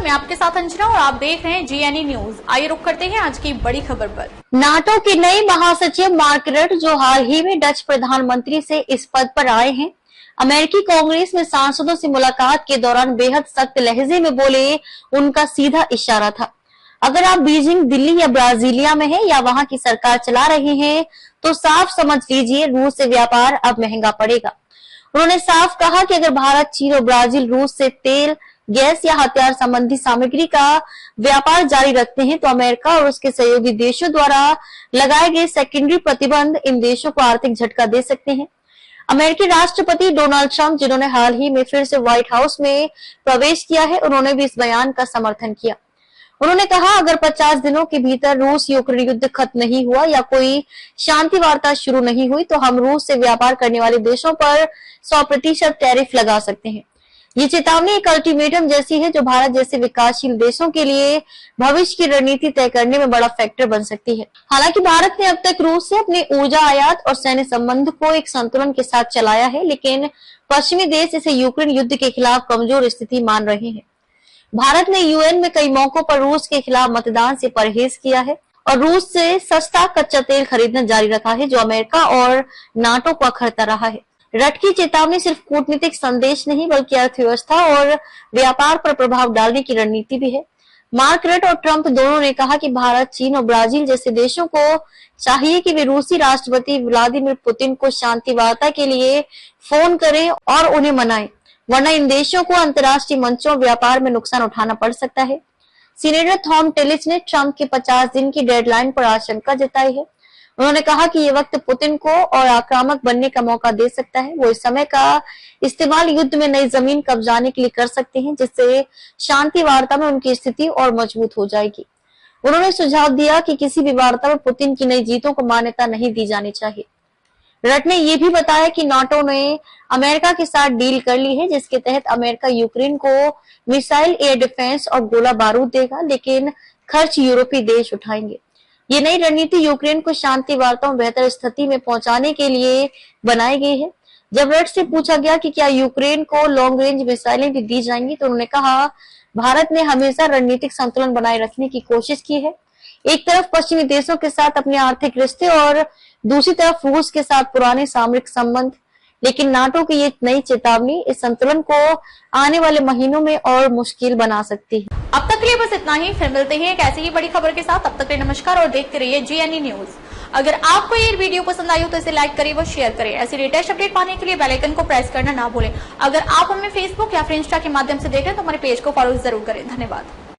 नमस्कार, मैं आपके साथ अंजना और आप देख रहे हैं GNE न्यूज। आइए रुक करते हैं आज की बड़ी खबर पर। नाटो के नए महासचिव मार्क रट, जो हाल ही में डच प्रधानमंत्री से इस पद पर आए हैं, अमेरिकी कांग्रेस में सांसदों से मुलाकात के दौरान बेहद सख्त लहजे में बोले। उनका सीधा इशारा था, अगर आप बीजिंग, दिल्ली या ब्राजीलिया में हैं या वहां की सरकार चला रहे हैं तो साफ समझ लीजिए रूस से व्यापार अब महंगा पड़ेगा। उन्होंने साफ कहा कि अगर भारत, चीन और ब्राजील रूस से तेल, गैस या हथियार संबंधी सामग्री का व्यापार जारी रखते हैं तो अमेरिका और उसके सहयोगी देशों द्वारा लगाए गए सेकेंडरी प्रतिबंध इन देशों को आर्थिक झटका दे सकते हैं। अमेरिकी राष्ट्रपति डोनाल्ड ट्रंप, जिन्होंने हाल ही में फिर से व्हाइट हाउस में प्रवेश किया है, उन्होंने भी इस बयान का समर्थन किया। उन्होंने कहा, अगर 50 दिनों के भीतर रूस यूक्रेन युद्ध खत्म नहीं हुआ या कोई शांति वार्ता शुरू नहीं हुई तो हम रूस से व्यापार करने वाले देशों पर 100% टैरिफ लगा सकते हैं। ये चेतावनी एक अल्टीमेटम जैसी है जो भारत जैसे विकासशील देशों के लिए भविष्य की रणनीति तय करने में बड़ा फैक्टर बन सकती है। हालांकि भारत ने अब तक रूस से अपने ऊर्जा आयात और सैन्य संबंध को एक संतुलन के साथ चलाया है, लेकिन पश्चिमी देश इसे यूक्रेन युद्ध के खिलाफ कमजोर स्थिति मान रहे हैं। भारत ने यूएन में कई मौकों पर रूस के खिलाफ मतदान से परहेज किया है और रूस से सस्ता कच्चा तेल खरीदना जारी रखा है, जो अमेरिका और नाटो को अखरता रहा है। रट की चेतावनी सिर्फ कूटनीतिक संदेश नहीं बल्कि अर्थव्यवस्था और व्यापार पर प्रभाव डालने की रणनीति भी है। मार्क रट और ट्रंप दोनों ने कहा कि भारत, चीन और ब्राजील जैसे देशों को चाहिए कि वे रूसी राष्ट्रपति व्लादिमीर पुतिन को शांति वार्ता के लिए फोन करें और उन्हें मनाएं, वरना इन देशों को अंतर्राष्ट्रीय मंचों और व्यापार में नुकसान उठाना पड़ सकता है। सीनेटर थॉम टिलिच ने ट्रंप की 50 दिन की डेडलाइन पर आशंका जताई है। उन्होंने कहा कि ये वक्त पुतिन को और आक्रामक बनने का मौका दे सकता है। वो इस समय का इस्तेमाल युद्ध में नई जमीन कब्जाने के लिए कर सकते हैं, जिससे शांति वार्ता में उनकी स्थिति और मजबूत हो जाएगी। उन्होंने सुझाव दिया कि किसी भी वार्ता में पुतिन की नई जीतों को मान्यता नहीं दी जानी चाहिए। रट ने यह भी बताया कि नाटो ने अमेरिका के साथ डील कर ली है, जिसके तहत अमेरिका यूक्रेन को मिसाइल, एयर डिफेंस और गोला बारूद देगा, लेकिन खर्च यूरोपीय देश उठाएंगे। ये नई रणनीति यूक्रेन को शांति वार्ता में बेहतर स्थिति में पहुंचाने के लिए बनाई गई है। जब रट से पूछा गया कि क्या यूक्रेन को लॉन्ग रेंज मिसाइलें भी दी जाएंगी तो उन्होंने कहा, भारत ने हमेशा रणनीतिक संतुलन बनाए रखने की कोशिश की है। एक तरफ पश्चिमी देशों के साथ अपने आर्थिक रिश्ते और दूसरी तरफ रूस के साथ पुराने सामरिक संबंध, लेकिन नाटो की ये नई चेतावनी इस संतुलन को आने वाले महीनों में और मुश्किल बना सकती है। अब तक के लिए बस इतना ही, फिर मिलते हैं एक ऐसी ही बड़ी खबर के साथ। तब तक के लिए नमस्कार और देखते रहिए GNE न्यूज। अगर आपको ये वीडियो पसंद आई हो तो इसे लाइक करें व शेयर करें। ऐसी लेटेस्ट अपडेट पाने के लिए बेल आइकन को प्रेस करना ना भूलें। अगर आप हमें फेसबुक या फिर इंस्टा के माध्यम से देख रहे हैं तो हमारे पेज को फॉलो जरूर करें। धन्यवाद।